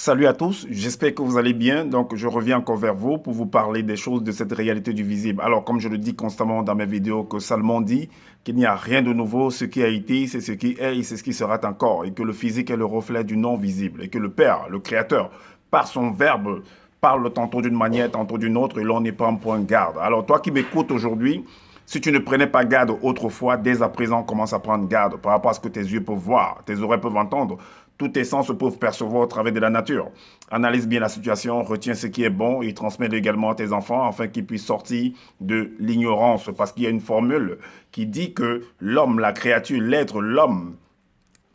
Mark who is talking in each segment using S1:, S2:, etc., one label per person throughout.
S1: Salut à tous, j'espère que vous allez bien. Donc, je reviens encore vers vous pour vous parler des choses de cette réalité du visible. Alors, comme je le dis constamment dans mes vidéos, que Salomon dit qu'il n'y a rien de nouveau, ce qui a été, c'est ce qui est et c'est ce qui sera encore, et que le physique est le reflet du non visible, et que le Père, le Créateur, par son Verbe, parle tantôt d'une manière, tantôt d'une autre, et l'on n'est pas en point garde. Alors, toi qui m'écoutes aujourd'hui, si tu ne prenais pas garde autrefois, dès à présent, commence à prendre garde par rapport à ce que tes yeux peuvent voir, tes oreilles peuvent entendre, tous tes sens peuvent percevoir au travers de la nature. Analyse bien la situation, retiens ce qui est bon et transmets-le également à tes enfants afin qu'ils puissent sortir de l'ignorance. Parce qu'il y a une formule qui dit que l'homme, la créature, l'être, l'homme,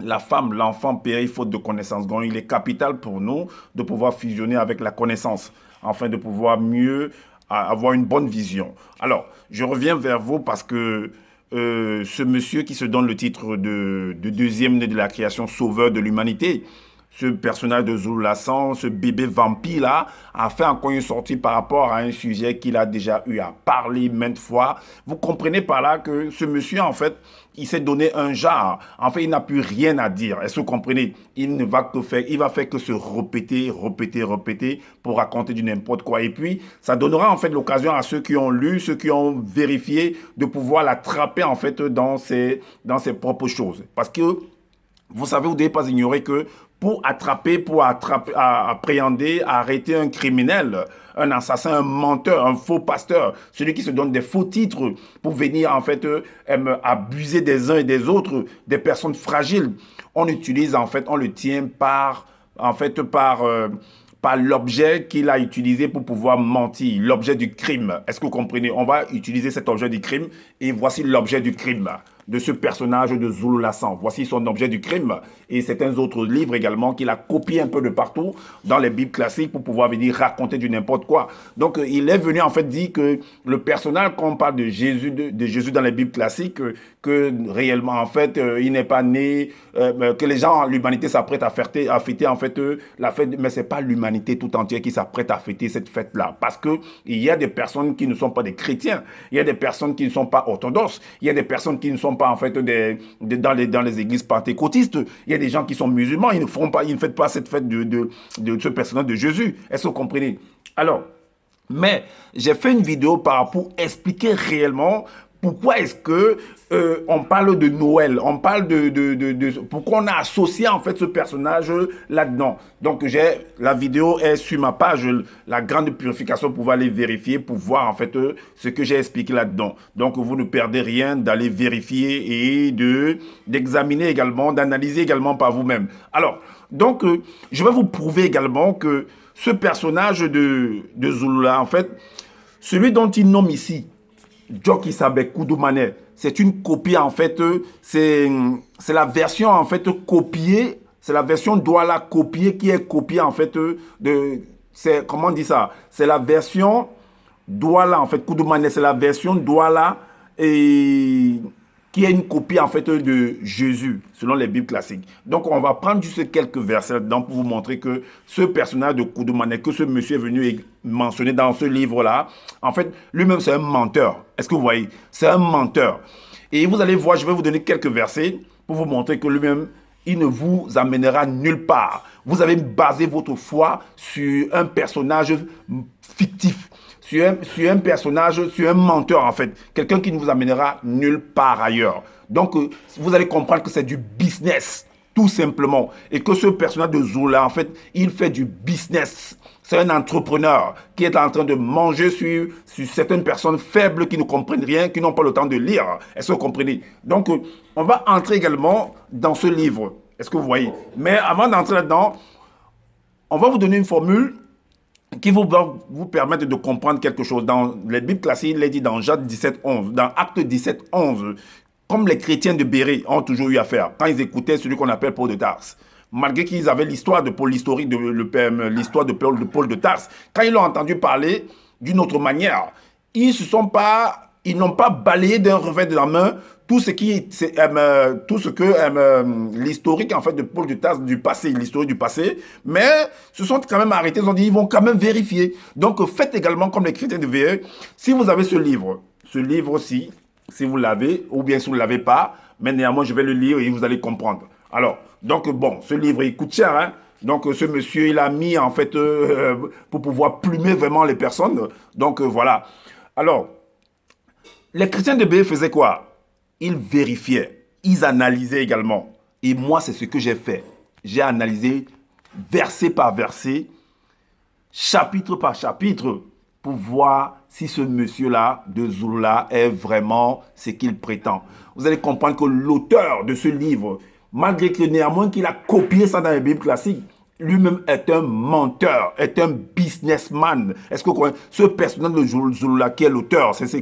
S1: la femme, l'enfant périt faute de connaissance. Donc, il est capital pour nous de pouvoir fusionner avec la connaissance afin de pouvoir mieux avoir une bonne vision. Alors, je reviens vers vous parce que ce monsieur qui se donne le titre de deuxième né de la création, sauveur de l'humanité, ce personnage de Zulu Lassan, ce bébé vampire-là, a fait encore une sortie par rapport à un sujet qu'il a déjà eu à parler maintes fois. Vous comprenez par là que ce monsieur, en fait, il s'est donné un genre. En fait, il n'a plus rien à dire. Est-ce que vous comprenez? Il ne va que faire, il va faire que se répéter, répéter, répéter pour raconter du n'importe quoi. Et puis, ça donnera en fait l'occasion à ceux qui ont lu, ceux qui ont vérifié, de pouvoir l'attraper en fait dans ses propres choses. Parce que vous savez, vous ne devez pas ignorer que pour appréhender, arrêter un criminel, un assassin, un menteur, un faux pasteur, celui qui se donne des faux titres pour venir en fait abuser des uns et des autres, des personnes fragiles, on utilise en fait, on le tient par l'objet qu'il a utilisé pour pouvoir mentir, l'objet du crime. Est-ce que vous comprenez? On va utiliser cet objet du crime et voici l'objet du crime de ce personnage de Zulu Lassan. Voici son objet du crime et certains autres livres également qu'il a copié un peu de partout dans les Bibles classiques pour pouvoir venir raconter du n'importe quoi. Donc il est venu en fait dire que le personnage, quand on parle de Jésus dans les Bibles classiques, que réellement en fait il n'est pas né, que les gens, l'humanité s'apprête à fêter en fait la fête, mais c'est pas l'humanité tout entière qui s'apprête à fêter cette fête-là, parce que il y a des personnes qui ne sont pas des chrétiens, il y a des personnes qui ne sont pas orthodoxes, il y a des personnes qui ne sont pas en fait dans les églises pentecôtistes, il y a des gens qui sont musulmans, ils ne fêtent pas cette fête de ce personnage de Jésus. Est-ce que vous comprenez? Alors, mais j'ai fait une vidéo pour expliquer réellement pourquoi est-ce que on parle de Noël, on parle pourquoi on a associé en fait ce personnage là-dedans. Donc la vidéo est sur ma page, la grande purification, pour pouvoir aller vérifier, pour voir en fait ce que j'ai expliqué là-dedans. Donc vous ne perdez rien d'aller vérifier et d'examiner également, d'analyser également par vous-même. Alors, donc je vais vous prouver également que ce personnage de Zulula, en fait, celui dont il nomme ici Joki Sabe Kudumane, c'est une copie en fait, c'est la version en fait copiée, c'est la version Douala copiée qui est copiée en fait c'est, comment on dit ça? C'est la version Douala en fait, Kudumane, c'est la version Douala et qui est une copie en fait de Jésus, selon les Bibles classiques. Donc on va prendre juste quelques versets dedans pour vous montrer que ce personnage de Kudumane, que ce monsieur est venu mentionner dans ce livre-là, en fait, lui-même c'est un menteur. Est-ce que vous voyez? C'est un menteur. Et vous allez voir, je vais vous donner quelques versets pour vous montrer que lui-même, il ne vous amènera nulle part. Vous avez basé votre foi sur un personnage fictif, sur un personnage, sur un menteur en fait. Quelqu'un qui ne vous amènera nulle part ailleurs. Donc, vous allez comprendre que c'est du business, tout simplement. Et que ce personnage de Zola, en fait, il fait du business. C'est un entrepreneur qui est en train de manger sur certaines personnes faibles qui ne comprennent rien, qui n'ont pas le temps de lire. Est-ce que vous comprenez? Donc, on va entrer également dans ce livre. Est-ce que vous voyez? Mais avant d'entrer là-dedans, on va vous donner une formule qui va vous permettre de comprendre quelque chose. Dans les Bibles classiques, il est dit dans Jacques 17:11, dans Actes 17:11, comme les chrétiens de Béret ont toujours eu à faire, quand ils écoutaient celui qu'on appelle Paul de Tarse. Malgré qu'ils avaient l'histoire de Paul, l'histoire de Paul de Tarse, quand ils l'ont entendu parler d'une autre manière, ils n'ont pas balayé d'un revers de la main tout ce que l'historique en fait de Paul de Tarse du passé, l'historique du passé, mais se sont quand même arrêtés, ils ont dit ils vont quand même vérifier. Donc faites également comme les chrétiens de Béret. Si vous avez ce livre-ci, si vous l'avez, ou bien si vous ne l'avez pas, mais néanmoins je vais le lire et vous allez comprendre. Alors, donc bon, ce livre il coûte cher, hein? Donc, ce monsieur, il a mis, en fait, pour pouvoir plumer vraiment les personnes. Donc, voilà. Alors, les chrétiens de Béé faisaient quoi? Ils vérifiaient, ils analysaient également. Et moi, c'est ce que j'ai fait. J'ai analysé verset par verset, chapitre par chapitre, pour voir si ce monsieur-là, de Zulula, est vraiment ce qu'il prétend. Vous allez comprendre que l'auteur de ce livre, malgré que néanmoins qu'il a copié ça dans les Bibles classiques, lui-même est un menteur, est un businessman. Est-ce que vous comprenez? Ce personnage de Zulula qui est l'auteur, c'est ce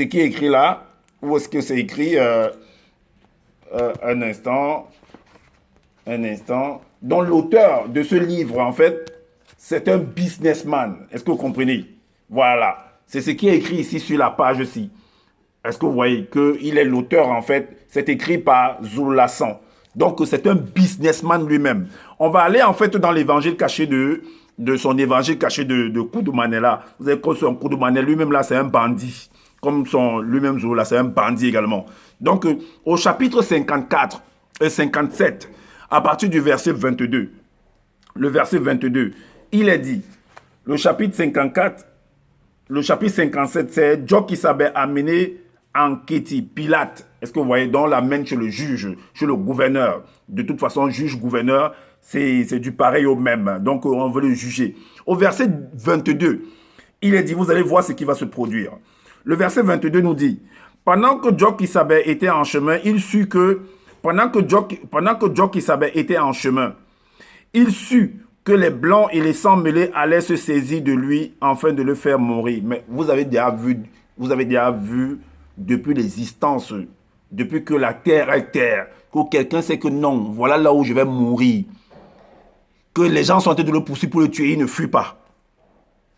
S1: qui est écrit là, ou est-ce que c'est écrit un instant, dont l'auteur de ce livre, en fait, c'est un businessman. Est-ce que vous comprenez? Voilà. C'est ce qui est écrit ici sur la page-ci. Est-ce que vous voyez qu'il est l'auteur, en fait? C'est écrit par Zulula San. Donc, c'est un businessman lui-même. On va aller, en fait, dans l'évangile caché de son évangile caché de Koudoumane là. Vous avez que son Koudoumane lui-même, là, c'est un bandit. Comme lui-même, Zulula, c'est un bandit également. Donc, au chapitre 54 et 57, à partir du verset 22, le verset 22, il est dit, le chapitre 54, le chapitre 57, c'est Job qui s'avait amené en Kéti, Pilate. Est-ce que vous voyez? Donc, l'amène chez le juge, chez le gouverneur. De toute façon, juge-gouverneur, c'est du pareil au même. Donc, on veut le juger. Au verset 22, il est dit, vous allez voir ce qui va se produire. Le verset 22 nous dit, pendant que Job qui s'avait était en chemin, il sut que, pendant que Job qui s'avait était en chemin, il sut que les blancs et les sangs mêlés allaient se saisir de lui afin de le faire mourir. Mais vous avez déjà vu depuis l'existence, depuis que la terre est terre, que quelqu'un sait que non, voilà là où je vais mourir. Que les gens sont en train de le pousser pour le tuer, il ne fuit pas.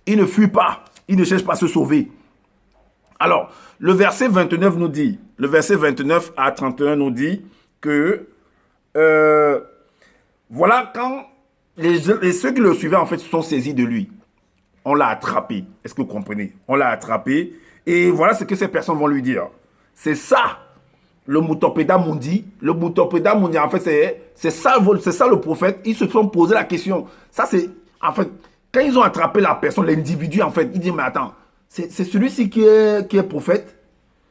S1: Il ne fuit pas, il ne cherche pas à se sauver. Alors, le verset 29 nous dit, le verset 29 à 31 nous dit que, voilà quand ceux qui le suivaient en fait se sont saisis de lui. On l'a attrapé. Est-ce que vous comprenez? On l'a attrapé. Et voilà ce que ces personnes vont lui dire. C'est ça, le Mutopeda Mundi. Le Mutopeda Mundi, en fait, c'est ça le prophète. Ils se sont posé la question. Ça, c'est, en fait, quand ils ont attrapé la personne, l'individu, en fait, ils disent, mais attends, c'est celui-ci qui est prophète?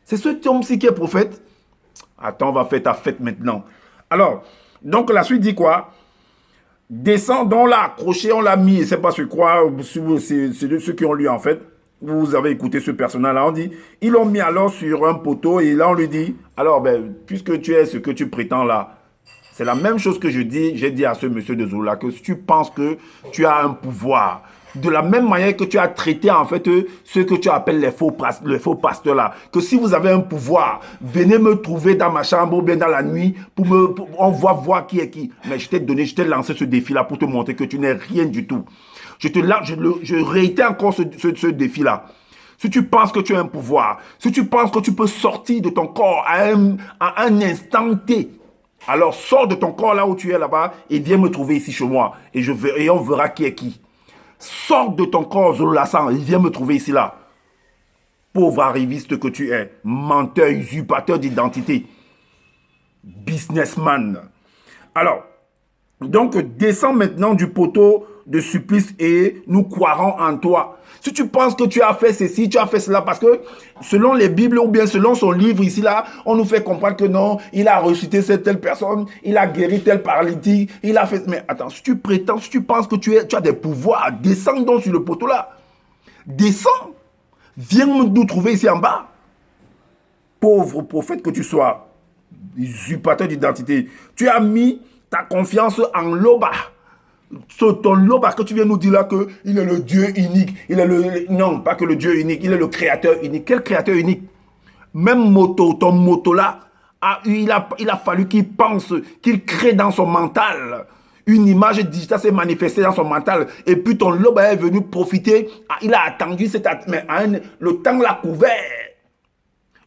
S1: C'est ce homme-ci qui est prophète? Attends, on va faire ta fête maintenant. Alors, donc la suite dit quoi? Descend, on l'a accroché, on l'a mis, je ne sais pas sur quoi, c'est de ceux qui ont lu en fait. Vous avez écouté ce personnage-là, on dit, ils l'ont mis alors sur un poteau et là on lui dit, alors ben, puisque tu es ce que tu prétends là, c'est la même chose que j'ai dit à ce monsieur de Zulula, que si tu penses que tu as un pouvoir, de la même manière que tu as traité en fait ceux que tu appelles les faux pasteurs là, que si vous avez un pouvoir, venez me trouver dans ma chambre ou bien dans la nuit on va voir qui est qui. Mais je t'ai lancé ce défi là pour te montrer que tu n'es rien du tout. Je réitère encore ce défi là. Si tu penses que tu as un pouvoir, si tu penses que tu peux sortir de ton corps à un instant T, alors sors de ton corps là où tu es là-bas et viens me trouver ici chez moi et on verra qui est qui. Sors de ton corps, Zulula San, et viens me trouver ici là. Pauvre arriviste que tu es, menteur, usurpateur d'identité, businessman. Alors, donc descends maintenant du poteau de supplice et nous croirons en toi. Si tu penses que tu as fait ceci, tu as fait cela, parce que selon les Bibles ou bien selon son livre ici là, on nous fait comprendre que non, il a ressuscité cette telle personne, il a guéri tel paralytique, il a fait... Mais attends, si tu prétends, si tu penses que tu as des pouvoirs, descends donc sur le poteau là. Descends, viens nous trouver ici en bas. Pauvre prophète que tu sois, usurpateur d'identité, tu as mis ta confiance en Loba. C'est ton Loba que tu viens nous dire là qu'il est le Dieu unique. Non, pas que le Dieu unique, il est le créateur unique. Quel créateur unique? Même ton moto là, il a fallu qu'il pense, qu'il crée dans son mental. Une image digitale s'est manifestée dans son mental. Et puis ton Loba est venu profiter. Il a attendu, mais le temps l'a couvert.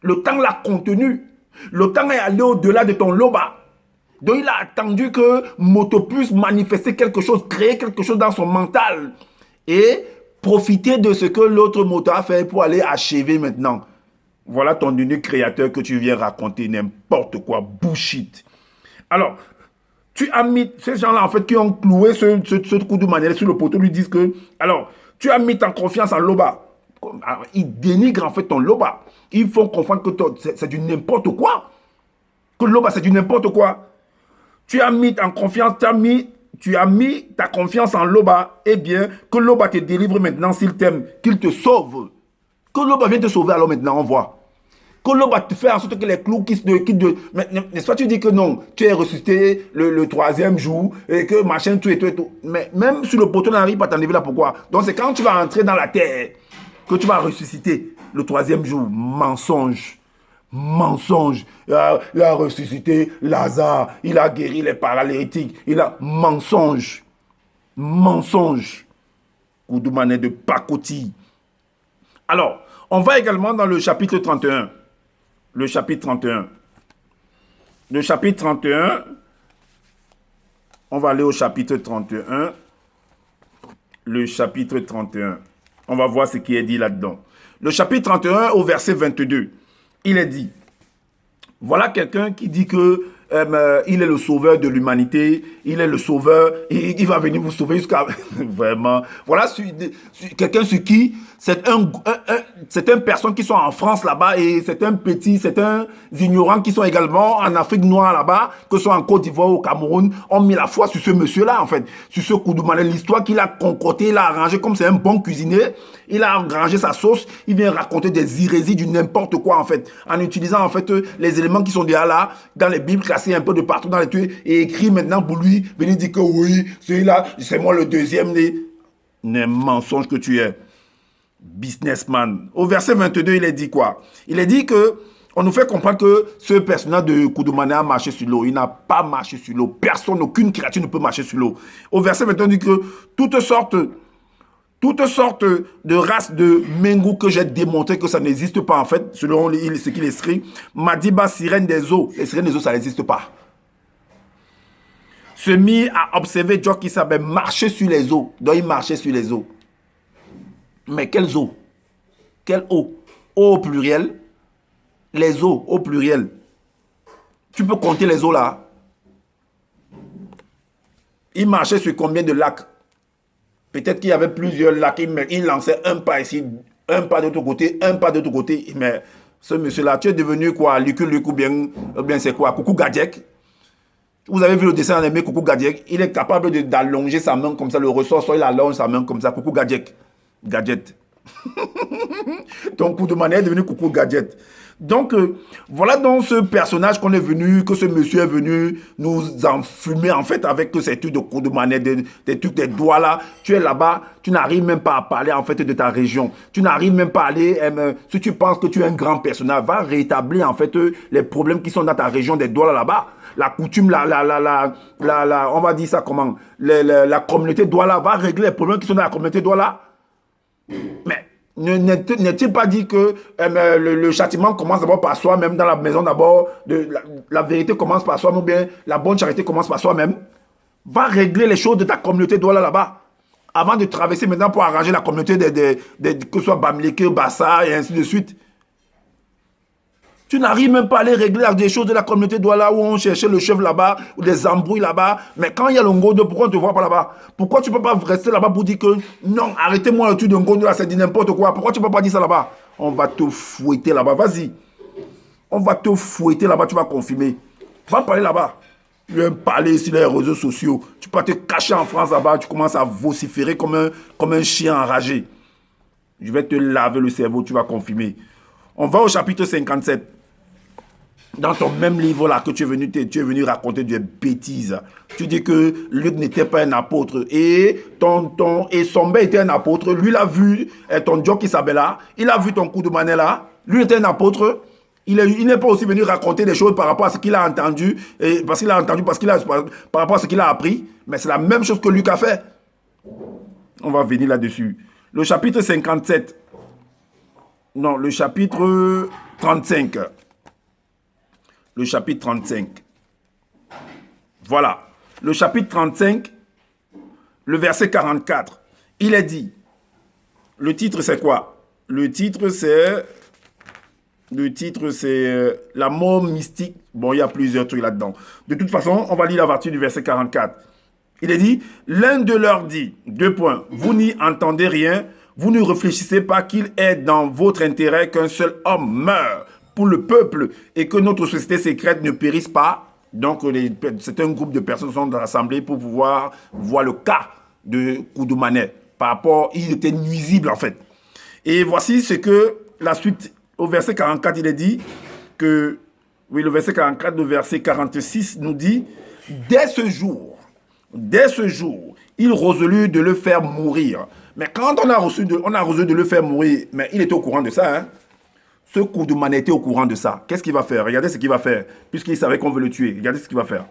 S1: Le temps l'a contenu. Le temps est allé au-delà de ton Loba. Donc il a attendu que Moto puisse manifester quelque chose, créer quelque chose dans son mental et profiter de ce que l'autre Moto a fait pour aller achever maintenant. Voilà ton unique créateur que tu viens raconter n'importe quoi, bullshit. Alors, Tu as mis, ces gens-là, en fait, qui ont cloué ce coup de manière sur le poteau, lui disent que, alors, tu as mis ta confiance en Loba. Alors, ils dénigrent, en fait, ton Loba. Ils font comprendre que c'est du n'importe quoi. Que Loba, c'est du n'importe quoi. Tu as mis ta confiance, tu as mis ta confiance en Loba. Eh bien, que Loba te délivre maintenant s'il t'aime, qu'il te sauve. Que Loba vienne te sauver, alors maintenant, on voit. Que l'homme va te faire en sorte que les clous quittent de... Mais n'est-ce pas, tu dis que non, tu es ressuscité le troisième jour, et que machin, tout et tout et tout. Mais même sur le poteau, on n'arrive pas à t'enlever là, pourquoi? Donc c'est quand tu vas entrer dans la terre que tu vas ressusciter le troisième jour. Mensonge. Mensonge. Il a ressuscité Lazare, il a guéri les paralytiques, il a... Mensonge. Mensonge. Coup de manette de pacotille. Alors, on va également dans le chapitre 31. Le chapitre 31. Le chapitre 31, on va aller au chapitre 31. Le chapitre 31. On va voir ce qui est dit là-dedans. Le chapitre 31 au verset 22. Il est dit, voilà quelqu'un qui dit que il est le sauveur de l'humanité, il est le sauveur, il va venir vous sauver jusqu'à... Vraiment. Voilà quelqu'un sur qui certaines personnes qui sont en France là-bas et certains ignorants qui sont également en Afrique noire là-bas, que ce soit en Côte d'Ivoire ou au Cameroun, ont mis la foi sur ce monsieur-là en fait, sur ce Koudoumane. L'histoire qu'il a concoctée, il a arrangé comme c'est un bon cuisinier, il a arrangé sa sauce, il vient raconter des hérésies du n'importe quoi en fait, en utilisant en fait les éléments qui sont déjà là, dans les Bibles classées un peu de partout dans les trucs, et écrit maintenant pour lui, venir dire que oui, celui-là, c'est moi le deuxième né. Un mensonge que tu es. Businessman. Au verset 22, il est dit quoi? Il est dit que on nous fait comprendre que ce personnage de Koudoumane a marché sur l'eau. Il n'a pas marché sur l'eau. Personne, aucune créature ne peut marcher sur l'eau. Au verset 21, il dit que toutes sortes de races de Mengu que j'ai démontré que ça n'existe pas en fait, selon ce qu'il écrit. Madiba, sirène des eaux. Les sirènes des eaux, ça n'existe pas. Se mit à observer Dieu qui savait marcher sur les eaux. Donc il marchait sur les eaux. Mais quelles eaux? Quelle eau? Eau au pluriel. Les eaux au pluriel. Tu peux compter les eaux là. Il marchait sur combien de lacs? Peut-être qu'il y avait plusieurs lacs. Il lançait un pas ici, un pas de l'autre côté, un pas de l'autre côté. Mais ce monsieur-là, tu es devenu quoi? Luc ou bien c'est quoi? Coucou Gadjek. Vous avez vu le dessin animé Coucou Gadjek? Il est capable d'allonger sa main comme ça. Le ressort, soit il allonge sa main comme ça. Coucou Gadjek. Gadget. Donc, Koudoumane est devenu Coucou Gadget. Donc, voilà donc ce personnage qu'on est venu, que ce monsieur est venu nous enfumer en fait avec ces trucs de Koudoumane, des trucs des doigts là. Tu es là-bas, tu n'arrives même pas à parler en fait de ta région. Tu n'arrives même pas à aller, si tu penses que tu es un grand personnage, va rétablir en fait les problèmes qui sont dans ta région des doigts là-bas. La coutume, on va dire ça comment? La communauté Douala va régler les problèmes qui sont dans la communauté Douala. Mais n'est-il pas dit que le châtiment commence d'abord par soi-même dans la maison d'abord, la vérité commence par soi-même, ou bien la bonne charité commence par soi-même? Va régler les choses de ta communauté Douala là-bas. Avant de traverser maintenant pour arranger la communauté que ce soit Bamileke, Bassa et ainsi de suite. Tu n'arrives même pas à aller régler des choses de la communauté Douala où on cherchait le chef là-bas, ou des embrouilles là-bas. Mais quand il y a le Ngondo, pourquoi on ne te voit pas là-bas? Pourquoi tu ne peux pas rester là-bas pour dire que non, arrêtez-moi le truc de Ngondo là, c'est dit n'importe quoi. Pourquoi tu ne peux pas dire ça là-bas? On va te fouetter là-bas, vas-y. On va te fouetter là-bas, tu vas confirmer. Va parler là-bas. Tu viens parler sur les réseaux sociaux. Tu peux te cacher en France là-bas, tu commences à vociférer comme un chien enragé. Je vais te laver le cerveau, tu vas confirmer. On va au chapitre 57. Dans ton même livre là que tu es venu raconter des bêtises. Tu dis que Luc n'était pas un apôtre et Sombe était un apôtre. Lui l'a vu, ton Dieu qui s'appelle là, il a vu ton Koudoumane là. Lui était un apôtre. Il n'est pas aussi venu raconter des choses par rapport à ce qu'il a entendu, par rapport à ce qu'il a appris. Mais c'est la même chose que Luc a fait. On va venir là-dessus. Le chapitre 57. Non, le chapitre 35. Le chapitre 35. Voilà. Le chapitre 35, le verset 44. Il est dit. Le titre, c'est quoi? Le titre, c'est Le titre, c'est La mort mystique. Bon, il y a plusieurs trucs là-dedans. De toute façon, on va lire la partie du verset 44. Il est dit, l'un de leur dit, deux points, vous n'y entendez rien, vous ne réfléchissez pas qu'il est dans votre intérêt qu'un seul homme meure pour le peuple et que notre société secrète ne périsse pas. Donc, c'est un groupe de personnes qui sont rassemblées pour pouvoir voir le cas de Koudoumanet. Par rapport, il était nuisible en fait. Et voici ce que la suite, au verset 44, il est dit que, oui, le verset 44, le verset 46 nous dit, dès ce jour, il résolut de le faire mourir. Mais quand on a reçu de le faire mourir, mais il était au courant de ça, hein. Ce Koudoumanet était au courant de ça. Qu'est-ce qu'il va faire? Regardez ce qu'il va faire, puisqu'il savait qu'on veut le tuer. Regardez ce qu'il va faire.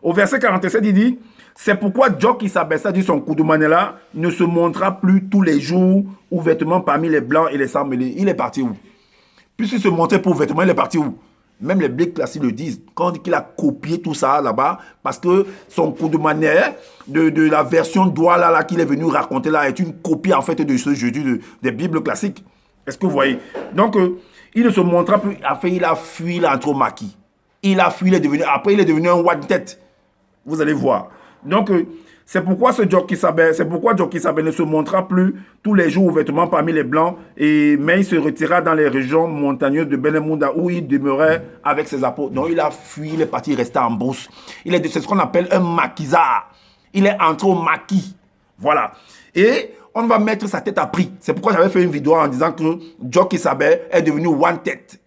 S1: Au verset 47, il dit, c'est pourquoi Djok Issabessa, dit son Koudoumanet là, ne se montrera plus tous les jours ouvertement parmi les blancs et les sans mêlés. Il est parti où? Puisqu'il se montrait pour ouvertement, il est parti où? Même les Blake classiques le disent. Quand on dit qu'il a copié tout ça là-bas, parce que son Koudoumanet de la version Douala là qu'il est venu raconter là est une copie en fait de ce jeudi des Bibles classiques. Est-ce que vous voyez? Donc, il ne se montra plus. Il a fui, il a entré au maquis. Il a fui, après il est devenu un one tête. Vous allez voir. Donc, c'est pourquoi Djok Issabé ne se montra plus tous les jours ouvertement parmi les Blancs, mais il se retira dans les régions montagneuses de Benemunda où il demeurait avec ses apôtres. Donc, il a fui, il est parti rester en brousse. C'est ce qu'on appelle un maquisard. Il est entré au maquis. Voilà. Et on va mettre sa tête à prix. C'est pourquoi j'avais fait une vidéo en disant que Djok Issabé est devenu one tête.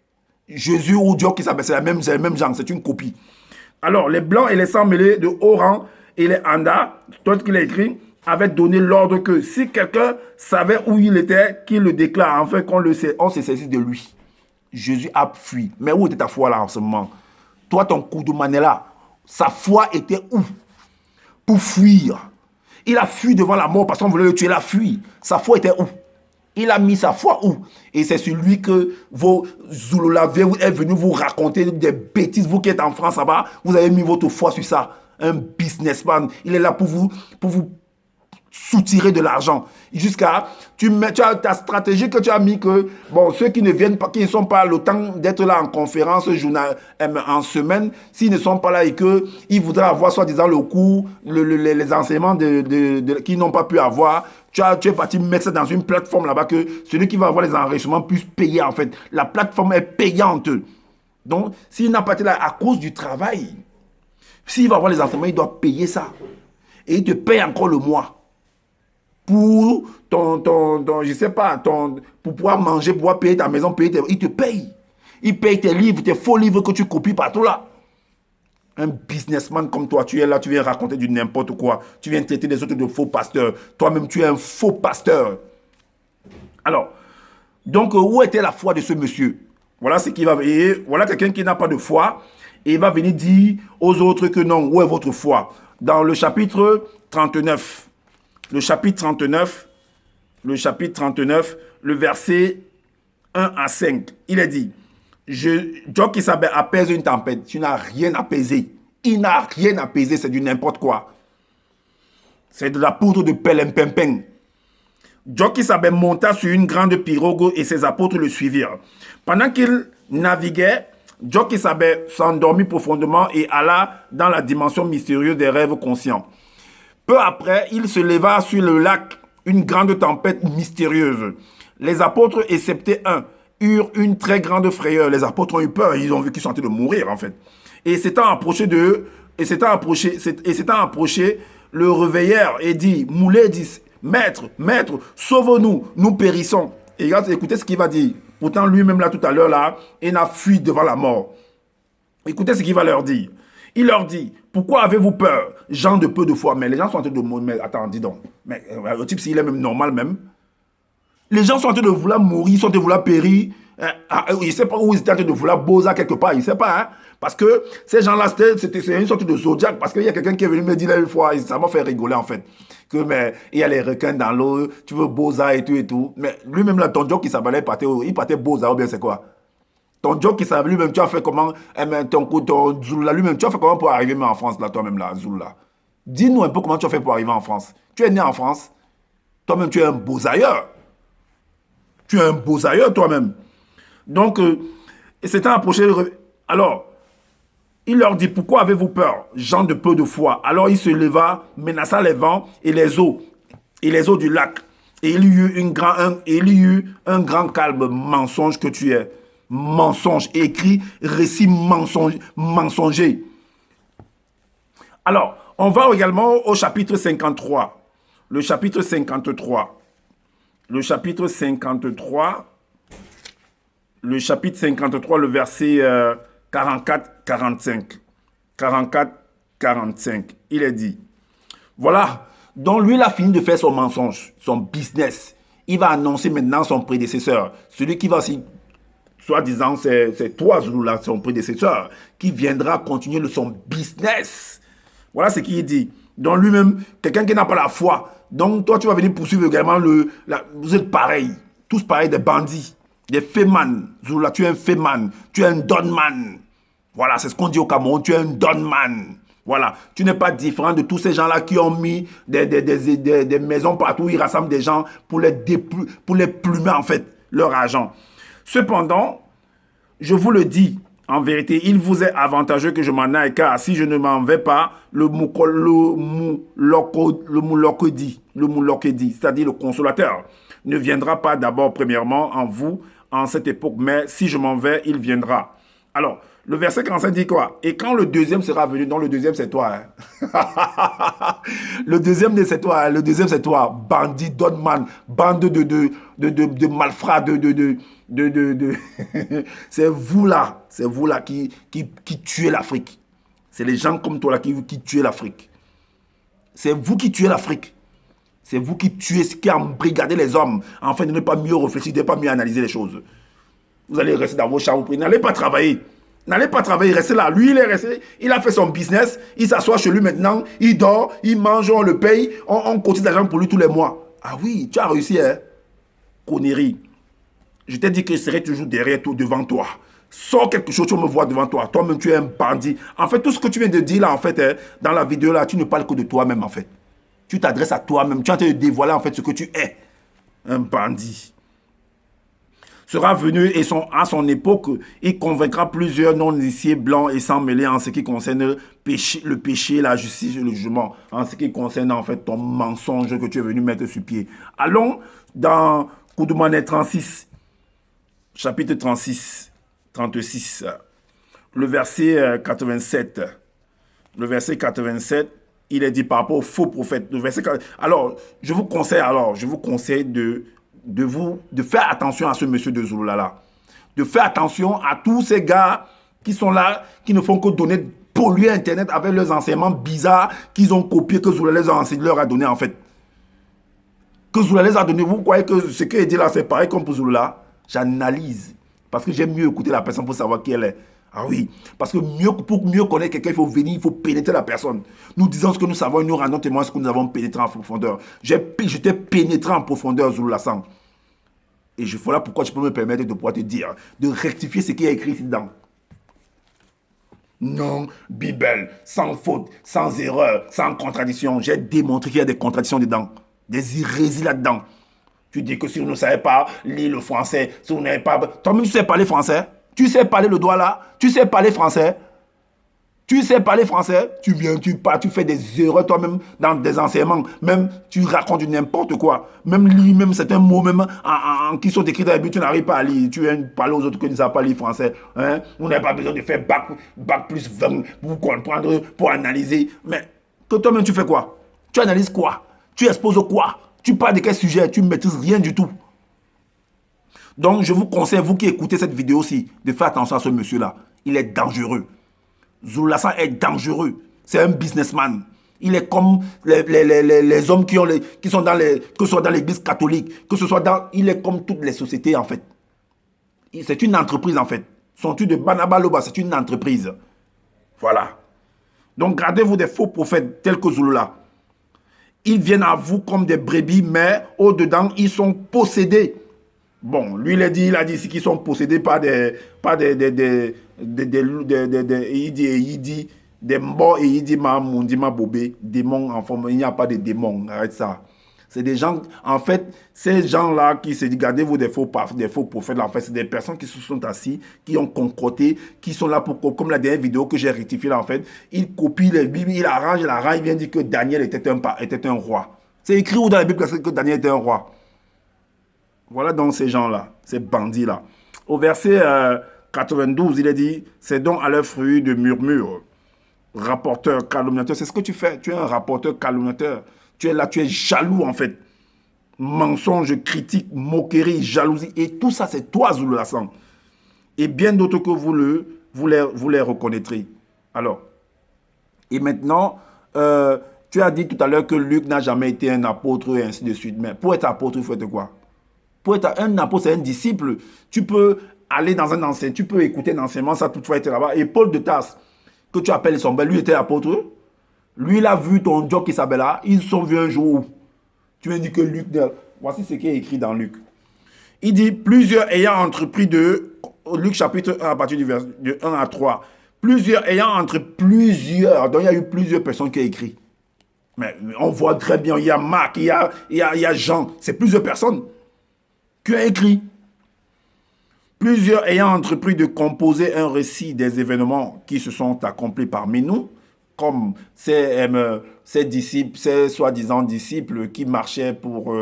S1: Jésus ou Djok Issabé, c'est le même genre, c'est une copie. Alors, les Blancs et les sans mêlés de haut rang et les Anda, tout ce qu'il a écrit, avaient donné l'ordre que si quelqu'un savait où il était, qu'il le déclare, afin on se saisisse de lui. Jésus a fui. Mais où était ta foi là en ce moment? Toi, ton Koudoumanet là, sa foi était où? Pour fuir. Il a fui devant la mort parce qu'on voulait le tuer, il a fui. Sa foi était où? Il a mis sa foi où? Et c'est celui que vos Zouloula est venu vous raconter des bêtises. Vous qui êtes en France là-bas, vous avez mis votre foi sur ça. Un businessman. Il est là pour vous soutirer de l'argent. Jusqu'à, tu as ta stratégie que tu as mis que, bon, ceux qui ne viennent pas, qui ne sont pas le temps d'être là en conférence en semaine, s'ils ne sont pas là et qu'ils voudraient avoir soi-disant le cours, les enseignements qu'ils n'ont pas pu avoir, tu es parti mettre ça dans une plateforme là-bas que celui qui va avoir les enregistrements puisse payer en fait. La plateforme est payante. Donc, s'il n'a pas été là à cause du travail, s'il va avoir les enseignements, il doit payer ça. Et il te paye encore le mois. Pour je sais pas, pour pouvoir manger, pour pouvoir payer ta maison, il te paye. Il paye tes livres, tes faux livres que tu copies partout là. Un businessman comme toi, tu es là, tu viens raconter du n'importe quoi. Tu viens traiter les autres de faux pasteurs. Toi-même, tu es un faux pasteur. Alors, donc, où était la foi de ce monsieur? Voilà ce qu'il va venir. Voilà quelqu'un qui n'a pas de foi. Et il va venir dire aux autres que non, où est votre foi? Dans le chapitre 39, le chapitre 39, le verset 1 à 5, il est dit, Djok Issabé apaise une tempête, tu n'as rien apaisé. Il n'a rien apaisé, c'est du n'importe quoi. C'est de la poudre de pelempempeng. Djok Issabé monta sur une grande pirogue et ses apôtres le suivirent. Pendant qu'il naviguait, Djok Issabé s'endormit profondément et alla dans la dimension mystérieuse des rêves conscients. Peu après, il se leva sur le lac une grande tempête mystérieuse. Les apôtres, excepté un, eurent une très grande frayeur. Les apôtres ont eu peur, ils ont vu qu'ils sont en train de mourir en fait. Et s'étant approché d'eux, le réveillèrent et dit, Moulet dit, Maître, sauve-nous, nous périssons. Et écoutez ce qu'il va dire. Pourtant, lui-même là tout à l'heure là, il a fui devant la mort. Écoutez ce qu'il va leur dire. Il leur dit, pourquoi avez-vous peur, gens de peu de foi? Mais les gens sont en train de mourir. Mais attends, dis donc. Mais le type, s'il est même normal même. Les gens sont en train de vouloir mourir, ils sont en train de vouloir périr. Il ne sait pas où ils étaient en train de vouloir bosa quelque part. Il ne sait pas. Hein? Parce que ces gens-là, c'est une sorte de zodiac. Parce qu'il y a quelqu'un qui est venu me dire là une fois, ça m'a fait rigoler en fait. Que mais il y a les requins dans l'eau, tu veux bosa et tout et tout. Mais lui-même là, ton Djok qui s'appelait, il partait bosa ou bien c'est quoi? Ton Djok qui s'appelait lui-même, tu as fait comment? Ton Zouloula lui-même, tu as fait comment pour arriver en France là, toi-même là, Zouloula? Dis-nous un peu comment tu as fait pour arriver en France. Tu es né en France. Toi-même, tu es un bosailleur. Tu es un bosailleur toi-même. Donc, et s'étant approché, alors, il leur dit, pourquoi avez-vous peur, gens de peu de foi? Alors il se leva, menaça les vents et les eaux du lac. Et il y eut, un grand calme, mensonge que tu es. Mensonge, écrit, récit mensonger. Alors, on va également au chapitre 53. Le chapitre 53. Le chapitre 53. Le chapitre 53, le verset 44-45. 44-45. Il est dit, voilà. Donc lui, il a fini de faire son mensonge, son business. Il va annoncer maintenant son prédécesseur. Celui qui va aussi, soi-disant, c'est toi, Zouloula, son prédécesseur, qui viendra continuer son business. Voilà ce qu'il dit. Donc lui-même, quelqu'un qui n'a pas la foi. Donc toi, tu vas venir poursuivre également vous êtes pareils. Tous pareils, des bandits, des féman. Zouloula, tu es un féman. Tu es un donman. Voilà, c'est ce qu'on dit au Cameroun. Tu es un donman. Voilà, tu n'es pas différent de tous ces gens-là qui ont mis des maisons partout, ils rassemblent des gens pour les plumer en fait, leur argent. Cependant, je vous le dis, en vérité, il vous est avantageux que je m'en aille, car si je ne m'en vais pas, le moulokedi, c'est-à-dire le consolateur, ne viendra pas d'abord premièrement en vous, en cette époque, mais si je m'en vais, il viendra. Alors, le verset 45 dit quoi? Et quand le deuxième sera venu, donc le deuxième c'est toi. Hein? Le deuxième c'est toi, hein? Le deuxième c'est toi. Bandit, donman, bande de malfrats, c'est vous là qui tuez l'Afrique. C'est les gens comme toi là qui tuez l'Afrique. C'est vous qui tuez l'Afrique. C'est vous qui tuez, qui embrigadez les hommes, afin de ne pas mieux réfléchir, de ne pas mieux analyser les choses. Vous allez rester dans vos chambres, n'allez pas travailler. N'allez pas travailler, restez là. Lui, il est resté, il a fait son business, il s'assoit chez lui maintenant, il dort, il mange, on le paye, on cotise d'argent pour lui tous les mois. Ah oui, tu as réussi, hein? Connerie. Je t'ai dit que je serai toujours derrière toi, devant toi. Sors quelque chose, tu me vois devant toi. Toi-même, tu es un bandit. En fait, tout ce que tu viens de dire là, en fait, hein, dans la vidéo là, tu ne parles que de toi-même, en fait. Tu t'adresses à toi-même. Tu es en train de dévoiler, en fait, ce que tu es. Un bandit. Sera venu et à son époque, il convaincra plusieurs non-initiés blancs et sans mêler en ce qui concerne le péché, la justice et le jugement, en ce qui concerne en fait ton mensonge que tu es venu mettre sur pied. Allons dans Koudoumane 36, chapitre 36, 36, le verset 87. Le verset 87, il est dit par rapport au faux prophète. Le verset 4. Alors, je vous conseille de faire attention à ce monsieur de Zouloula. De faire attention à tous ces gars qui sont là, qui ne font que donner, polluer Internet avec leurs enseignements bizarres qu'ils ont copiés, que Zouloula leur a donné en fait. Que Zouloula les a donné. Vous croyez que ce qu'il dit là, c'est pareil comme pour Zouloula? J'analyse. Parce que j'aime mieux écouter la personne pour savoir qui elle est. Ah oui, parce que pour mieux connaître quelqu'un, il faut venir, il faut pénétrer la personne. Nous disons ce que nous savons et nous rendons témoin de ce que nous avons pénétré en profondeur. J'étais pénétré en profondeur, Zouloula Sang. Et voilà pourquoi je peux me permettre de pouvoir te dire, de rectifier ce qui est écrit ici-dedans. Non, Bible, sans faute, sans erreur, sans contradiction. J'ai démontré qu'il y a des contradictions dedans, des hérésies là-dedans. Tu dis que si vous ne savez pas lire le français, si vous n'avez pas... Toi-même, tu sais parler français? Tu sais parler le doigt là? Tu sais parler français? Tu sais parler français? Tu viens, tu parles, tu fais des erreurs toi-même dans des enseignements. Même, tu racontes du n'importe quoi. Même lire, même certains mots même qui sont écrits dans la Bible, tu n'arrives pas à lire. Tu viens parler aux autres qui ne savent pas lire français. Hein? Vous n'avez pas besoin de faire bac plus 20 pour comprendre, pour analyser. Mais que toi-même, tu fais quoi? Tu analyses quoi? Tu exposes quoi? Tu parles de quel sujet? Tu ne maîtrises rien du tout. Donc, je vous conseille, vous qui écoutez cette vidéo-ci, de faire attention à ce monsieur-là. Il est dangereux. Zouloula Sang est dangereux. C'est un businessman. Il est comme les hommes qui sont dans que ce soit dans l'église catholique, que ce soit dans... Il est comme toutes les sociétés, en fait. C'est une entreprise, en fait. Son truc de Banabaloba, c'est une entreprise. Voilà. Donc, gardez-vous des faux prophètes tels que Zouloula. Ils viennent à vous comme des brebis, mais au-dedans, ils sont possédés. Bon, lui, il a dit ici qu'ils sont possédés par des il dit des morts et il dit ma bobé, démons en forme. Il n'y a pas de démons, arrête ça. C'est des gens, en fait, ces gens-là qui se disent, gardez-vous des faux prophètes, là, en fait, c'est des personnes qui se sont assis, qui ont concocté, qui sont là pour, comme la dernière vidéo que j'ai rectifiée là, en fait, ils copient les Bibles, ils arrangent, il vient dire que Daniel était un roi. C'est écrit où dans la Bible que Daniel était un roi? Voilà donc ces gens-là, ces bandits-là. Au verset 92, il est dit, c'est donc à leur fruit de murmures, rapporteur, calomniateur. C'est ce que tu fais. Tu es un rapporteur calomniateur. Tu es là, tu es jaloux en fait. Mensonge, critique, moquerie, jalousie. Et tout ça, c'est toi, Zulu Lassan. Et bien d'autres que vous les reconnaîtrez. Alors, et maintenant, tu as dit tout à l'heure que Luc n'a jamais été un apôtre et ainsi de suite. Mais pour être apôtre, il faut être quoi? Pour être un apôtre, c'est un disciple. Tu peux aller dans un enseignement, tu peux écouter un enseignement, ça toutefois être là-bas. Et Paul de Tarse, que tu appelles son bel, lui était apôtre. Lui, il a vu ton job qui s'appelle là. Ils se sont vus un jour où tu m'as dit que Luc, voici ce qui est écrit dans Luc. Il dit, plusieurs ayant entrepris Luc chapitre 1 à partir du verset de 1 à 3, plusieurs ayant plusieurs, donc il y a eu plusieurs personnes qui ont écrit. Mais on voit très bien, il y a Marc, il y a Jean, c'est plusieurs personnes qui ont écrit. Plusieurs ayant entrepris de composer un récit des événements qui se sont accomplis parmi nous, comme ces disciples, ces soi-disant disciples qui marchaient pour,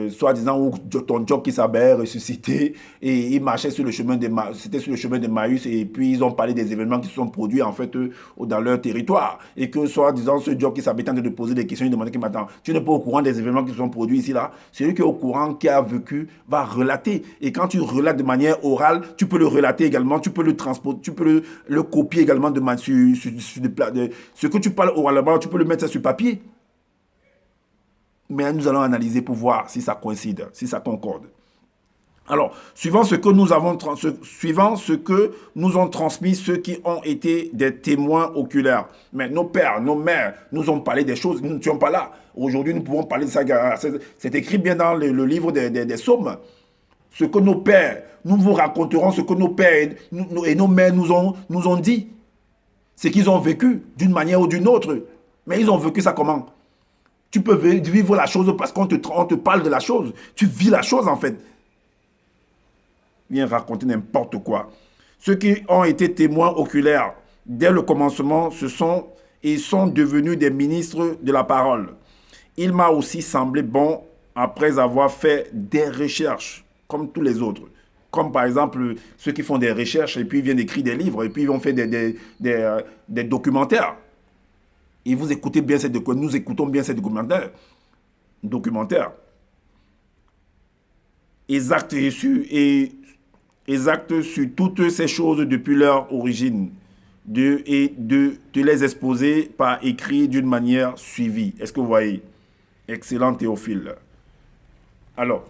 S1: soi-disant, ou ton job qui s'appelle ressuscité, et ils marchaient sur le chemin c'était sur le chemin de Maüs, et puis ils ont parlé des événements qui se sont produits en fait dans leur territoire, et que soi-disant ce job qui s'appelle en train de poser des questions, il demandait qui m'attend. Tu n'es pas au courant des événements qui se sont produits ici là. Celui qui est au courant, qui a vécu, va relater, et quand tu relates de manière orale, tu peux le relater également, tu peux le transporter, tu peux le copier également ce que tu parles oralement, tu peux le mettre sur papier. Mais nous allons analyser pour voir si ça coïncide, si ça concorde. Alors, suivant ce que nous ont transmis ceux qui ont été des témoins oculaires. Mais nos pères, nos mères nous ont parlé des choses, nous n'étions pas là. Aujourd'hui, nous pouvons parler de ça. C'est écrit bien dans le livre des psaumes. Ce que nos pères, nous vous raconterons ce que nos pères et nos mères nous ont dit. Ce qu'ils ont vécu d'une manière ou d'une autre. Mais ils ont vécu ça comment? Tu peux vivre la chose parce qu'on te parle de la chose. Tu vis la chose en fait. Viens raconter n'importe quoi. Ceux qui ont été témoins oculaires dès le commencement sont devenus des ministres de la parole. Il m'a aussi semblé bon, après avoir fait des recherches, comme tous les autres. Comme par exemple ceux qui font des recherches et puis ils viennent écrire des livres et puis ils vont faire des documentaires. Et vous écoutez bien nous écoutons bien ces documentaires. Exact sur toutes ces choses depuis leur origine de les exposer par écrit d'une manière suivie. Est-ce que vous voyez? Excellent Théophile. Alors,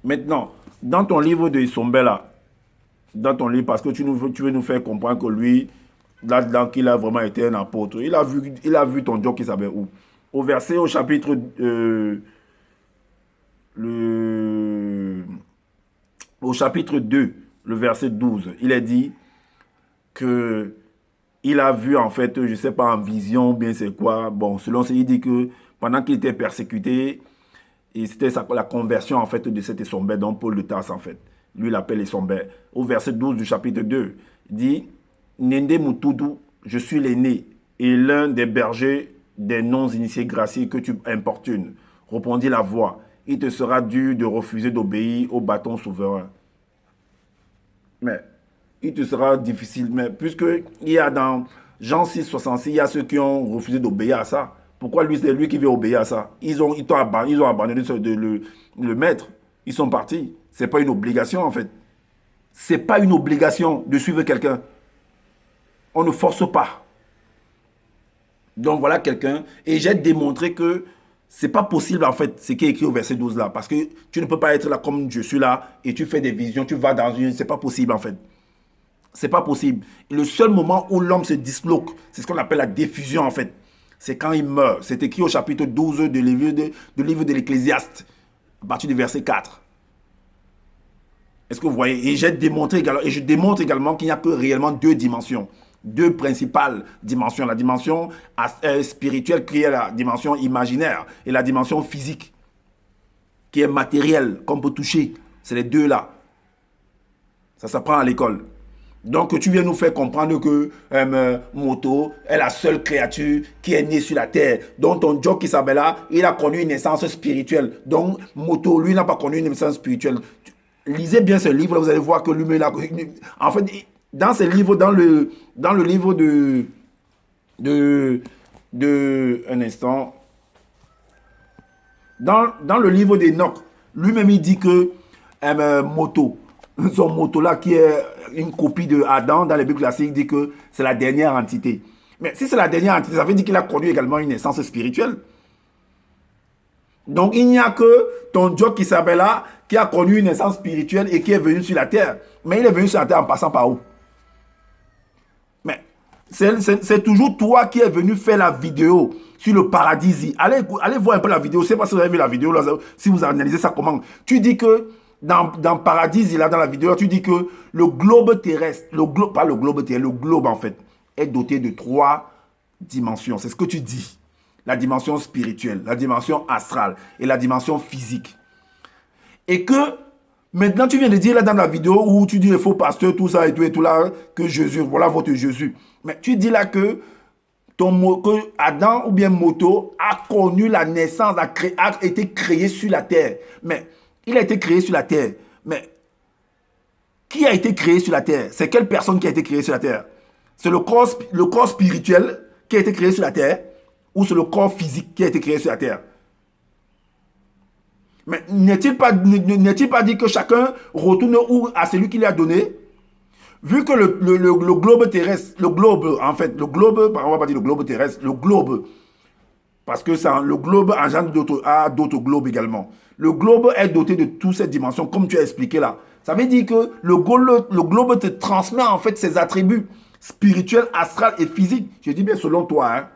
S1: maintenant, dans ton livre de Isombela, dans ton livre, parce que tu veux nous faire comprendre que lui, là-dedans, qu'il a vraiment été un apôtre. Il a vu ton job qui s'appelle où? Au verset, au chapitre au chapitre 2, le verset 12, il est dit que il a vu en fait, je ne sais pas en vision, bien c'est quoi, bon, selon ce qu'il dit que pendant qu'il était persécuté, et c'était la conversion en fait de cet Essombé, dont Paul de Tarse en fait, lui l'appelle Essombé. Au verset 12 du chapitre 2, il dit Nende Mutudu, je suis l'aîné et l'un des bergers des non-initiés graciés que tu importunes. Répondit la voix. Il te sera dur de refuser d'obéir au bâton souverain. Mais il te sera difficile. Mais puisque il y a dans Jean 6, 66, il y a ceux qui ont refusé d'obéir à ça. Pourquoi lui, c'est lui qui veut obéir à ça? Ils ont abandonné le maître. Ils sont partis. Ce n'est pas une obligation en fait. Ce n'est pas une obligation de suivre quelqu'un. On ne force pas. Donc voilà quelqu'un. Et j'ai démontré que c'est pas possible en fait ce qui est écrit au verset 12 là. Parce que tu ne peux pas être là comme je suis là et tu fais des visions, tu vas dans une... C'est pas possible en fait. C'est pas possible. Et le seul moment où l'homme se disloque, c'est ce qu'on appelle la diffusion en fait. C'est quand il meurt. C'est écrit au chapitre 12 du livre de l'Ecclésiaste, à partir du verset 4. Est-ce que vous voyez? Et je démontre également qu'il n'y a que réellement deux dimensions. deux principales dimensions. La dimension spirituelle qui est la dimension imaginaire et la dimension physique qui est matérielle, qu'on peut toucher. C'est les deux là. Ça s'apprend à l'école. Donc tu viens nous faire comprendre que Moto est la seule créature qui est née sur la terre. Donc ton Jock Isabella, il a connu une naissance spirituelle. Donc Moto, lui, n'a pas connu une naissance spirituelle. Lisez bien ce livre, là, vous allez voir que lui, en fait, dans ce livre, dans le livre un instant, dans le livre d'Enoch, lui-même il dit que Moto, son Moto là qui est une copie de Adam dans les Bibles classiques, dit que c'est la dernière entité. Mais si c'est la dernière entité, ça veut dire qu'il a connu également une naissance spirituelle. Donc il n'y a que ton Jock Isabella qui a connu une naissance spirituelle et qui est venu sur la terre. Mais il est venu sur la terre en passant par où? Mais c'est toujours toi qui es venu faire la vidéo sur le paradis. Allez voir un peu la vidéo. Je ne sais pas si vous avez vu la vidéo, là, si vous analysez ça comment. Tu dis que dans Paradis, là, dans la vidéo, tu dis que le globe terrestre, pas le globe terrestre, le globe en fait, est doté de 3 dimensions. C'est ce que tu dis. La dimension spirituelle, la dimension astrale et la dimension physique. Et que maintenant tu viens de dire là dans la vidéo où tu dis les faux pasteurs, tout ça et tout là, que Jésus, voilà votre Jésus. Mais tu dis là que que Adam ou bien Moto a connu la naissance, a été créé sur la terre. Mais il a été créé sur la terre. Mais qui a été créé sur la terre? C'est quelle personne qui a été créée sur la terre? C'est le corps spirituel qui a été créé sur la terre ou c'est le corps physique qui a été créé sur la terre? Mais n'est-il pas dit que chacun retourne à celui qui lui a donné? Vu que le globe terrestre, le globe, on va pas dire le globe terrestre, le globe, parce que le globe engendre d'autres globes également. Le globe est doté de toutes ces dimensions, comme tu as expliqué là. Ça veut dire que le globe te transmet en fait ses attributs spirituels, astrales et physiques. Je dis bien selon toi, hein.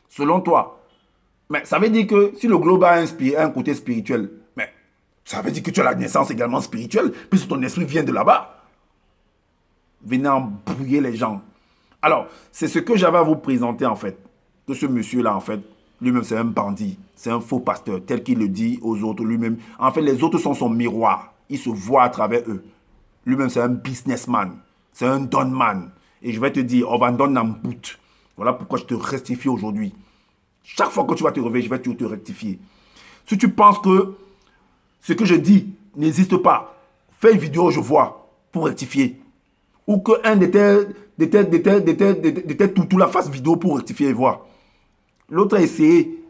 S1: Selon toi. Mais ça veut dire que si le globe a un côté spirituel, mais ça veut dire que tu as la naissance également spirituelle, puisque ton esprit vient de là-bas. Venez embrouiller les gens. Alors, c'est ce que j'avais à vous présenter en fait. Que ce monsieur-là, en fait, lui-même, c'est un bandit. C'est un faux pasteur, tel qu'il le dit aux autres lui-même. En fait, les autres sont son miroir. Il se voit à travers eux. Lui-même, c'est un businessman. C'est un donman. Et je vais te dire, on va donner un bout. Voilà pourquoi je te rectifie aujourd'hui. Chaque fois que tu vas te réveiller, je vais te rectifier. Si tu penses que ce que je dis n'existe pas, fais une vidéo, je vois, pour rectifier. Ou qu'un de tes toutous la fasse vidéo pour rectifier et voir. L'autre a essayé.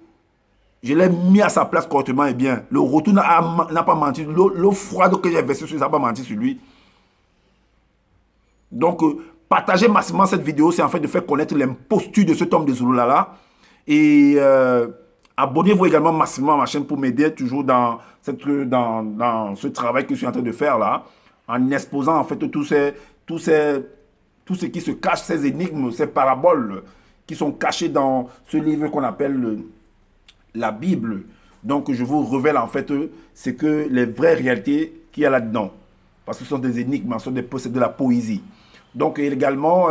S1: Je l'ai mis à sa place correctement et bien. Le retour n'a pas menti. L'eau froide que j'ai versée sur lui n'a pas menti sur lui. Donc, partagez massivement cette vidéo. C'est en fait de faire connaître l'imposture de cet homme de Zululala. Et abonnez-vous également massivement à ma chaîne pour m'aider toujours dans ce travail que je suis en train de faire là. En exposant en fait tout ce qui se cache, ces énigmes, ces paraboles qui sont cachées dans ce livre qu'on appelle la Bible. Donc je vous révèle en fait c'est que les vraies réalités qu'il y a là-dedans. Parce que ce sont des énigmes, c'est de la poésie. Donc également,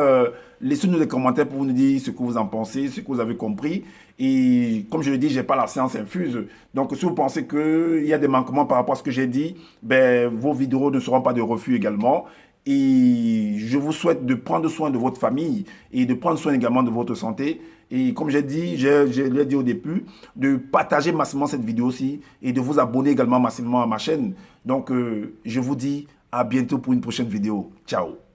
S1: laissez-nous des commentaires pour nous dire ce que vous en pensez, ce que vous avez compris. Et comme je le dis, je n'ai pas la science infuse. Donc si vous pensez qu'il y a des manquements par rapport à ce que j'ai dit, ben, vos vidéos ne seront pas de refus également. Et je vous souhaite de prendre soin de votre famille et de prendre soin également de votre santé. Et comme j'ai dit, je l'ai dit au début, de partager massivement cette vidéo-ci et de vous abonner également massivement à ma chaîne. Donc je vous dis à bientôt pour une prochaine vidéo. Ciao.